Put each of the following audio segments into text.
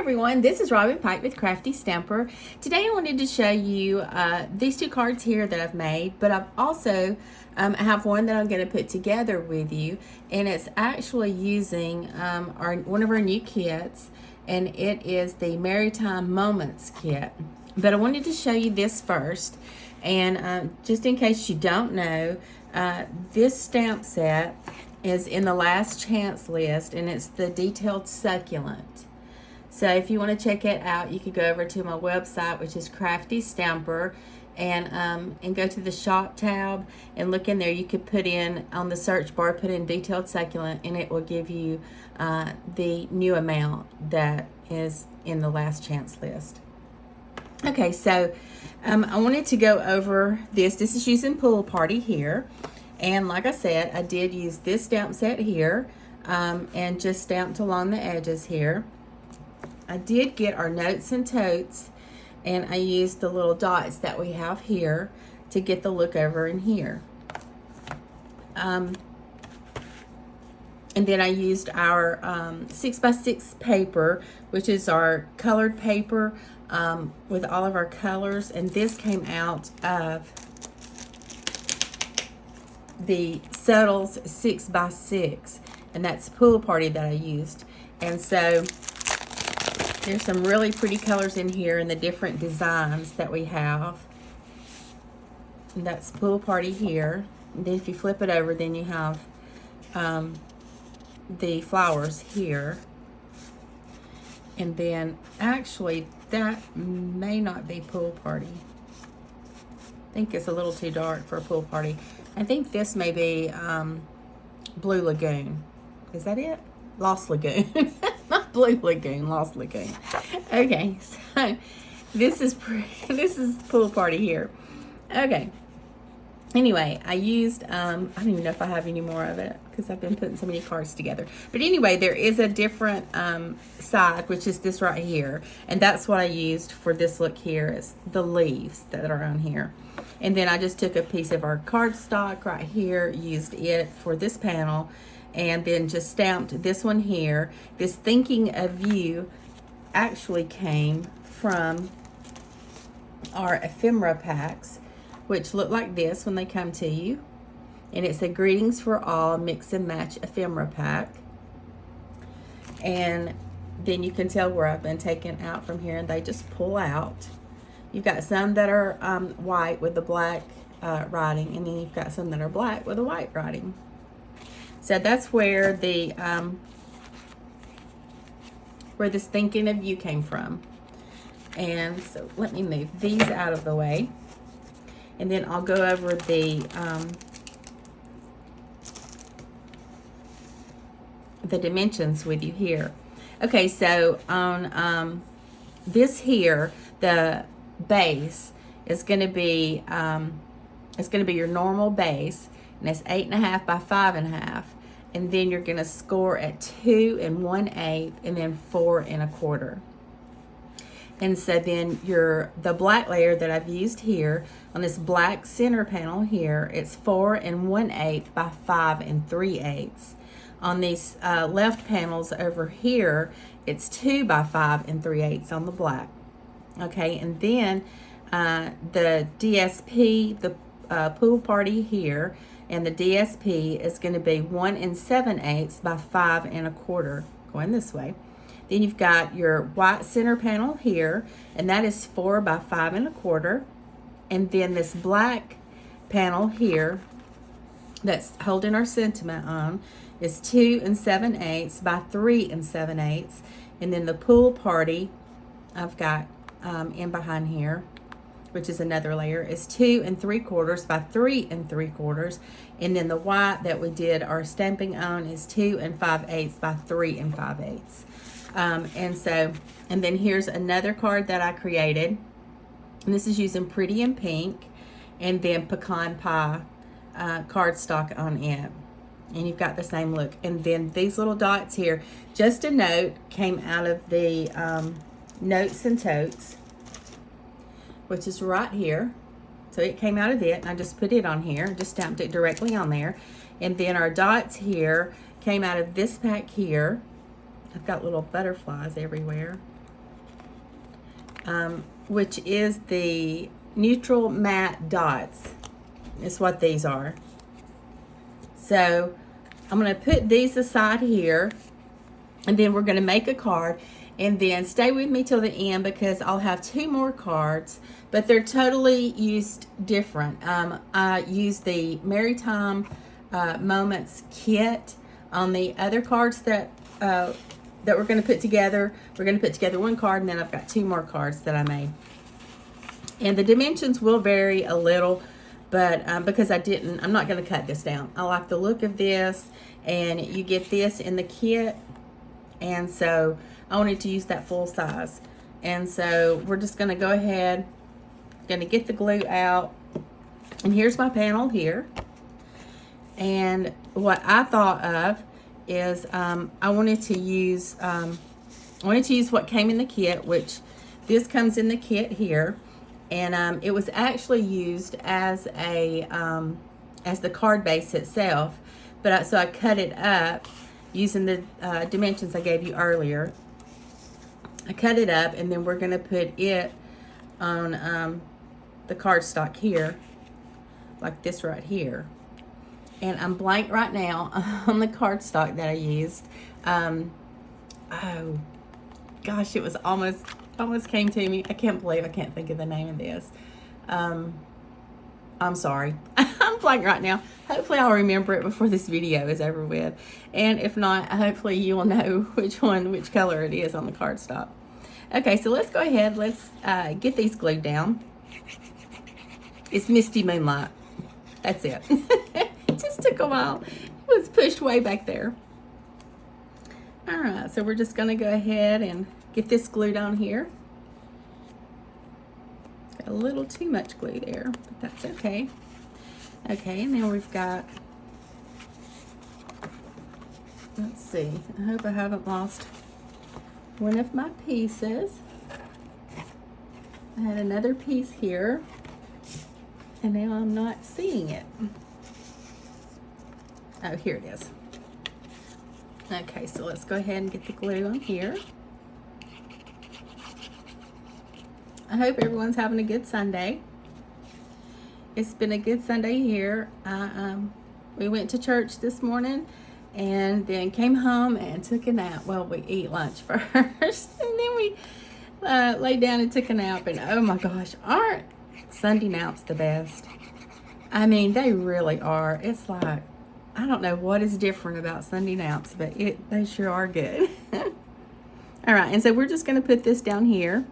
everyone, this is Robin Pike with Crafty Stamper. Today I wanted to show you these two cards here that I've made, but I've also have one that I'm going to put together with you, and it's actually using one of our new kits, and it is the Maritime Moments Kit. But I wanted to show you this first, and just in case you don't know, this stamp set is in the last chance list, and it's the Detailed Succulent. So if you want to check it out, you could go over to my website, which is Crafty Stamper, and go to the shop tab and look in there. You could put in on the search bar, put in Detailed Succulent, and it will give you the new amount that is in the last chance list. Okay, so I wanted to go over this. This is using Pool Party here. And like I said, I did use this stamp set here and just stamped along the edges here. I did get our notes and totes, and I used the little dots that we have here to get the look over in here. And then I used our 6x6 paper, which is our colored paper with all of our colors, and this came out of the Settles 6x6, and that's Pool Party that I used. And so there's some really pretty colors in here and the different designs that we have. And that's Pool Party here. And then if you flip it over, then you have the flowers here. And then actually that may not be Pool Party. I think it's a little too dark for a Pool Party. I think this may be Blue Lagoon. Is that it? Lost Lagoon. Not Blue Lagoon, Lost Lagoon. Okay, so this is Pool Party here. Okay. Anyway, I used, I don't even know if I have any more of it because I've been putting so many cards together. But anyway, there is a different side, which is this right here. And that's what I used for this look here, is the leaves that are on here. And then I just took a piece of our cardstock right here, used it for this panel, and then just stamped this one here. This Thinking of You actually came from our ephemera packs, which look like this when they come to you. And it's a Greetings for All Mix and Match ephemera pack. And then you can tell where I've been taken out from here, and they just pull out. You've got some that are white with the black writing, and then you've got some that are black with the white writing. So that's where the where this Thinking of You came from. And so let me move these out of the way, and then I'll go over the dimensions with you here. Okay, so on this here, the base is going to be your normal base, and it's 8.5 by 5.5, and then you're going to score at 2 1/8 and then 4 1/4. And so then the black layer that I've used here on this black center panel here, it's 4 1/8 by 5 3/8. On these left panels over here, it's 2 by 5 3/8 on the black. Okay, and then the DSP, the Pool Party here, and the DSP is going to be 1 7/8 by 5 1/4, going this way. Then you've got your white center panel here, and that is 4 by 5 1/4. And then this black panel here that's holding our sentiment on is 2 7/8 by 3 7/8. And then the Pool Party I've got in behind here, which is another layer, is 2 3/4 by 3 3/4. And then the white that we did our stamping on is 2 5/8 by 3 5/8. And then here's another card that I created, and this is using Pretty in Pink and then Pecan Pie cardstock on it. And you've got the same look. And then these little dots here, just a note, came out of the Notes and Totes, which is right here. So it came out of it, and I just put it on here, just stamped it directly on there. And then our dots here came out of this pack here. I've got little butterflies everywhere. which is the neutral matte dots. Is what these are. So I'm going to put these aside here, and then we're going to make a card, and then stay with me till the end because I'll have 2 more cards, but they're totally used different. I used the Maritime Moments Kit on the other cards that we're going to put together. We're going to put together 1 card, and then I've got 2 more cards that I made. And the dimensions will vary a little, but because I'm not going to cut this down. I like the look of this, and you get this in the kit, and so I wanted to use that full size. And so we're just going to go ahead, going to get the glue out, and here's my panel here. And what I thought of is I wanted to use what came in the kit, which this comes in the kit here. And it was actually used as the card base itself, but so I cut it up using the dimensions I gave you earlier. I cut it up, and then we're going to put it on the cardstock here, like this right here. And I'm blank right now on the cardstock that I used. Oh gosh, it was almost came to me. I can't believe I can't think of the name of this. I'm sorry. I'm blank right now. Hopefully I'll remember it before this video is over with. And if not, hopefully you will know which color it is on the cardstock. Okay, so let's go ahead. Let's get these glued down. It's Misty Moonlight. That's it. It just took a while. It was pushed way back there. All right, so we're just going to go ahead and get this glued on here. Got a little too much glue there, but that's okay. Okay, and then we've got, let's see, I hope I haven't lost one of my pieces. I had another piece here, and now I'm not seeing it. Oh, here it is. Okay, so let's go ahead and get the glue on here. I hope everyone's having a good Sunday. It's been a good Sunday here. We went to church this morning and then came home and took a nap. Well, we eat lunch first, and then we laid down and took a nap. And oh my gosh, aren't Sunday naps the best? I mean, they really are. It's like, I don't know what is different about Sunday naps, but they sure are good. All right, and so we're just going to put this down here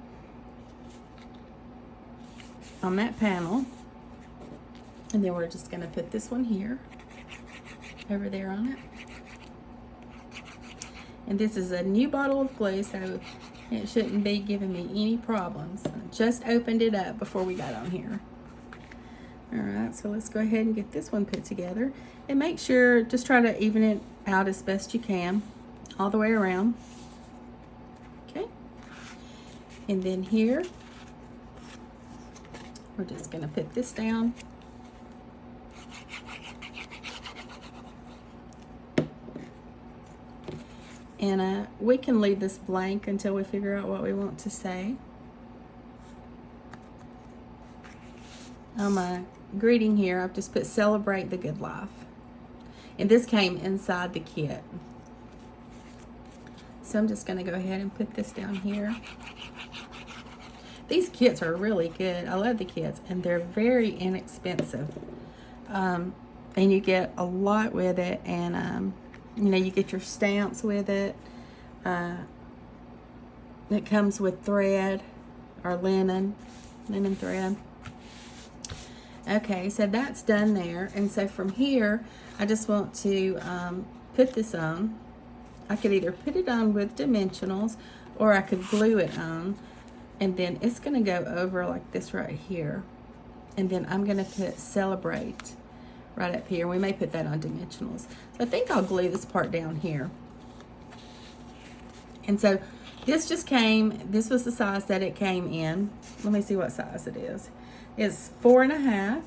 on that panel, and then we're just going to put this one here over there on it. And this is a new bottle of glue, so it shouldn't be giving me any problems. I just opened it up before we got on here. All right, so let's go ahead and get this one put together, and make sure, just try to even it out as best you can all the way around. Okay, and then here we're just going to put this down. And we can leave this blank until we figure out what we want to say. On my greeting here, I've just put "Celebrate the Good Life." And this came inside the kit. So I'm just going to go ahead and put this down here. These kits are really good. I love the kits, and they're very inexpensive. And you get a lot with it, and you know, you get your stamps with it. It comes with thread or linen thread. Okay, so that's done there. And so from here, I just want to put this on. I could either put it on with dimensionals, or I could glue it on. And then it's going to go over like this right here. And then I'm going to put "Celebrate" right up here. We may put that on dimensionals. So I think I'll glue this part down here. And so this just came, this was the size that it came in. Let me see what size it is. It's 4.5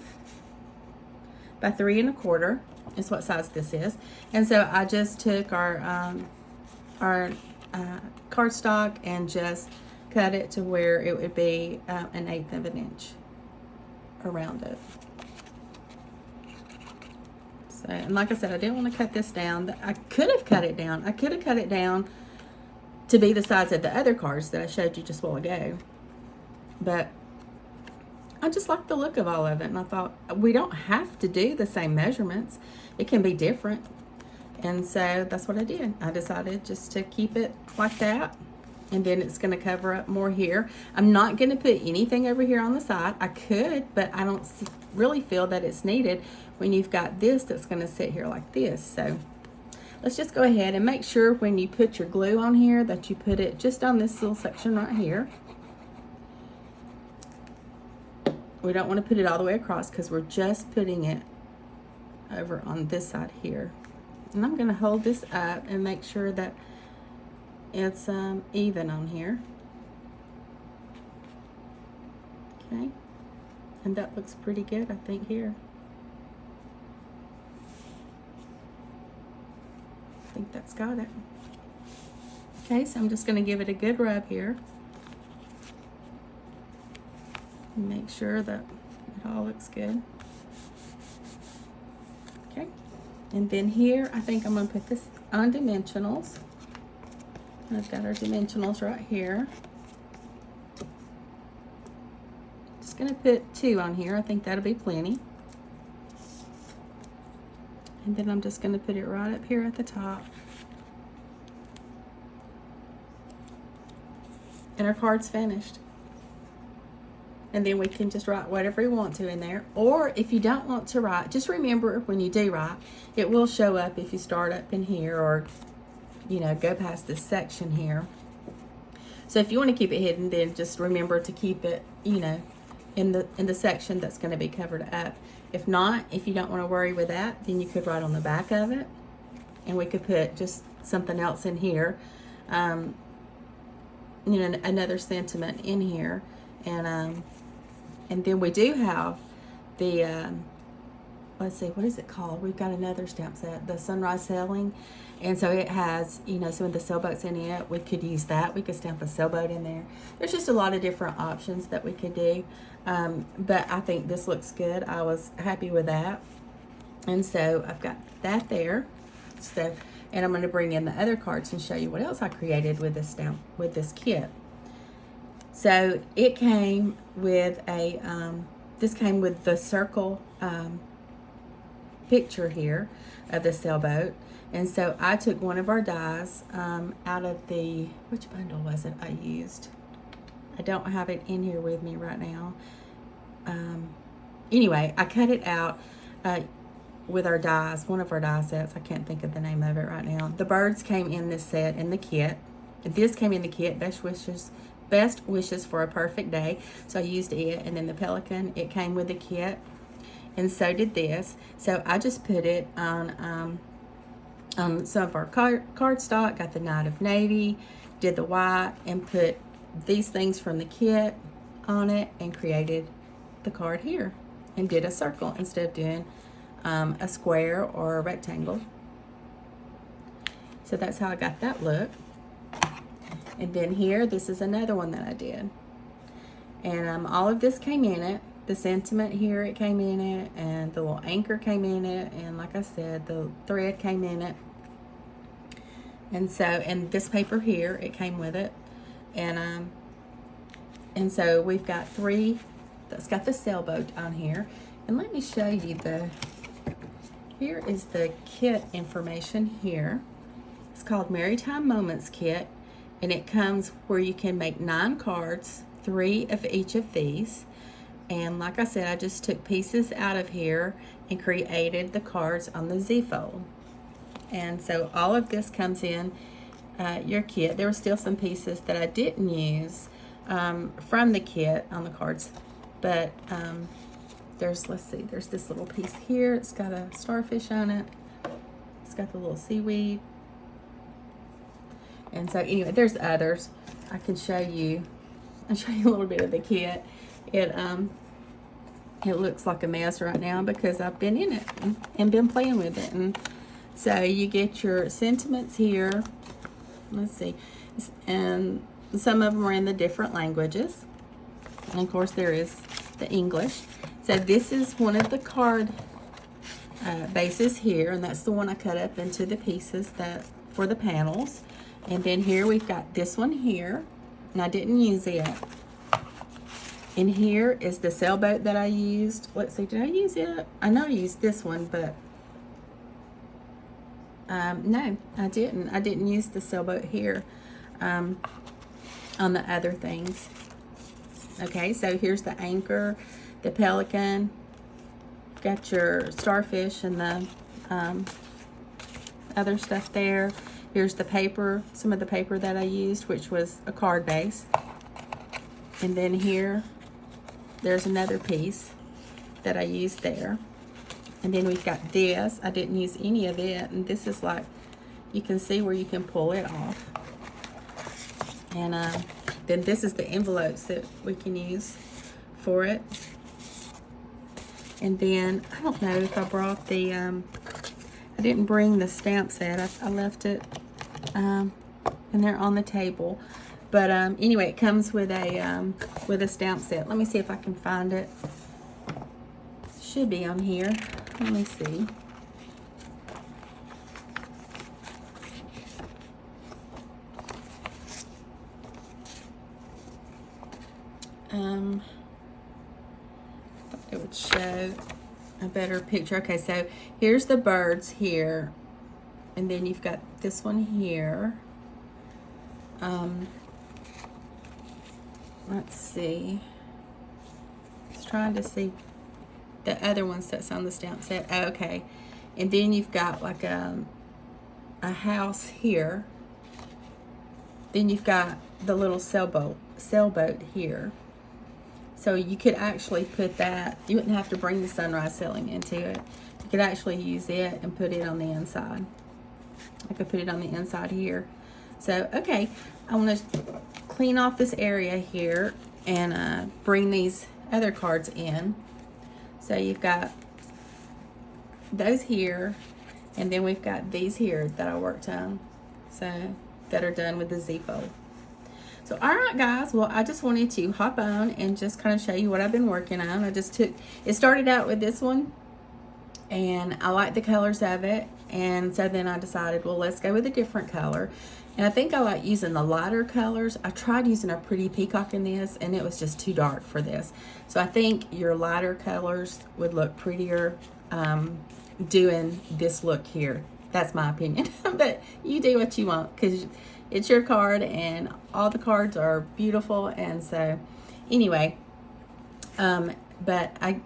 by 3.25 is what size this is. And so I just took our cardstock and just cut it to where it would be 1/8 of an inch around it. So, and like I said, I didn't want to cut this down. I could have cut it down. I could have cut it down to be the size of the other cards that I showed you just a while ago. But I just like the look of all of it. And I thought, we don't have to do the same measurements. It can be different. And so that's what I did. I decided just to keep it like that. And then it's going to cover up more here. I'm not going to put anything over here on the side. I could, but I don't really feel that it's needed when you've got this that's going to sit here like this. So let's just go ahead and make sure when you put your glue on here that you put it just on this little section right here. We don't want to put it all the way across because we're just putting it over on this side here. And I'm going to hold this up and make sure that it's even on here. Okay, and that looks pretty good, I think, here. I think that's got it. Okay, so I'm just going to give it a good rub here. Make sure that it all looks good. Okay, and then here I think I'm going to put this on dimensionals. I've got our dimensionals right here. Just going to put 2 on here. I think that'll be plenty. And then I'm just going to put it right up here at the top. And our card's finished. And then we can just write whatever we want to in there. Or if you don't want to write, just remember when you do write, it will show up if you start up in here or, you know, go past this section here. So if you want to keep it hidden, then just remember to keep it, you know, in the section that's going to be covered up. If not, if you don't want to worry with that, then you could write on the back of it, and we could put just something else in here, you know, another sentiment in here, and then we do have the let's see, what is it called? We've got another stamp set, the Sunrise Sailing. And so it has, you know, some of the sailboats in it. We could use that. We could stamp a sailboat in there. There's just a lot of different options that we could do. But I think this looks good. I was happy with that. And so I've got that there. So, and I'm going to bring in the other cards and show you what else I created with this stamp, with this kit. So it came with a, this came with the circle picture here of the sailboat. And so I took one of our dies out of the, which bundle was it I used? I don't have it in here with me right now. Anyway, I cut it out with our dies, one of our die sets. I can't think of the name of it right now. The birds came in this set, in the kit. This came in the kit, best wishes for a perfect day. So I used it, and then the pelican, it came with the kit. And so did this. So I just put it on some of our cardstock, got the Knight of Navy, did the white, and put these things from the kit on it and created the card here and did a circle instead of doing a square or a rectangle. So that's how I got that look. And then here, this is another one that I did. And all of this came in it. The sentiment here, it came in it, and the little anchor came in it, and like I said, the thread came in it. And so, and this paper here, it came with it. And so we've got 3 that's got the sailboat on here. And let me show you here is the kit information here. It's called Maritime Moments Kit, and it comes where you can make 9 cards, 3 of each of these. And like I said, I just took pieces out of here and created the cards on the Z-fold. And so all of this comes in your kit. There were still some pieces that I didn't use from the kit on the cards. But there's, let's see, there's this little piece here. It's got a starfish on it. It's got the little seaweed. And so anyway, there's others. I can show you. I'll show you a little bit of the kit. It looks like a mess right now because I've been in it and been playing with it. And so you get your sentiments here. Let's see. And some of them are in the different languages. And of course there is the English. So this is one of the card bases here, and that's the one I cut up into the pieces that for the panels. And then here we've got this one here, and I didn't use it. And here is the sailboat that I used. Let's see, did I use it? I know I used this one, but no, I didn't. I didn't use the sailboat here on the other things. Okay, so here's the anchor, the pelican, got your starfish and the other stuff there. Here's the paper, some of the paper that I used, which was a card base. And then here, there's another piece that I used there. And then we've got this. I didn't use any of it. And this is like, you can see where you can pull it off. And then this is the envelopes that we can use for it. And then, I don't know if I brought the, I didn't bring the stamp set. I left it in there on the table. But anyway, it comes with a stamp set. Let me see if I can find it. Should be on here. Let me see. It would show a better picture. Okay, so here's the birds here, and then you've got this one here. Let's see. I was trying to see the other ones that's on the stamp set. Oh, okay, and then you've got like a house here. Then you've got the little sailboat here. So you could actually put that, you wouldn't have to bring the sunrise sailing into it. You could actually use it and put it on the inside. I could put it on the inside here. So, okay, I want to clean off this area here and bring these other cards in. So you've got those here, and then we've got these here that I worked on, so that are done with the Z-fold. So, all right, guys, well, I just wanted to hop on and just kind of show you what I've been working on. It started out with this one, and I like the colors of it, and so then I decided, well, let's go with a different color. And I think I like using the lighter colors. I tried using a pretty peacock in this, and it was just too dark for this. So I think your lighter colors would look prettier doing this look here. That's my opinion. But you do what you want, because it's your card, and all the cards are beautiful. And so anyway, but I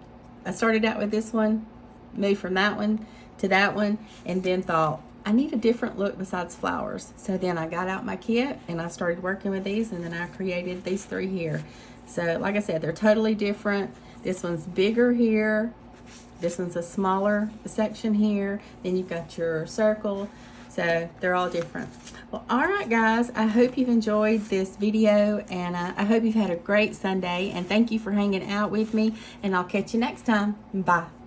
started out with this one, moved from that one to that one, and then thought, I need a different look besides flowers. So then I got out my kit and I started working with these, and then I created these three here. So like I said, they're totally different. This one's bigger here. This one's a smaller section here. Then you've got your circle. So they're all different. Well, all right, guys, I hope you've enjoyed this video, and I hope you've had a great Sunday, and thank you for hanging out with me, and I'll catch you next time. Bye.